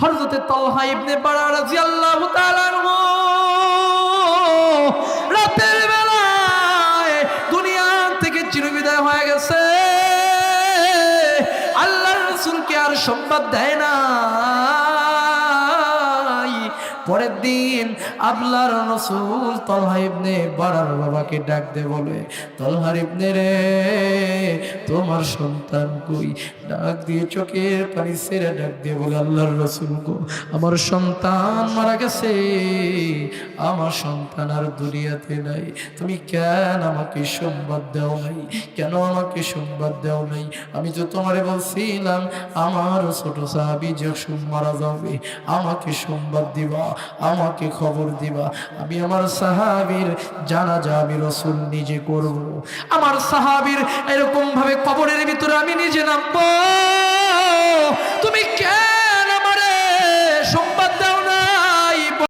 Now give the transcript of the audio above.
হযরতে তালহা ইবনে বারা রাদিয়াল্লাহু তাআলা আনহু রাতের বেলায় দুনিয়া থেকে চিরবিদায় হয়ে গেছে। আল্লাহর রাসূলকে আর সংবাদ দেয় না। পরের দিন আল্লাহর রাসূল তালহা ইবনে বারার বাবাকে ডাক দিয়ে বলে, তালহা ইবনে রে, তোমার সন্তান কই? ডাক দিয়ে চোখের পানি ছেড়ে ডাক দিয়ে বলে, আল্লাহর রাসূল গো, আমার সন্তান মারা গেছে, আমার সন্তান আর দুনিয়াতে নাই। তুমি কেন আমাকে সংবাদ দাও নাই? কেন আমাকে সংবাদ দাও নাই? আমি তো তোমারে বলছিলাম আমার ছোট সাহাবী যখন মারা যাবে আমাকে সংবাদ দিবা, আমাকে খবর দিবা। আমি আমার সাহাবীর জানাজা আমি রাসূল নিজে করব। আমার সাহাবীর এরকম ভাবে কবরের ভিতরে আমি নিজে নামবো। তুমি কে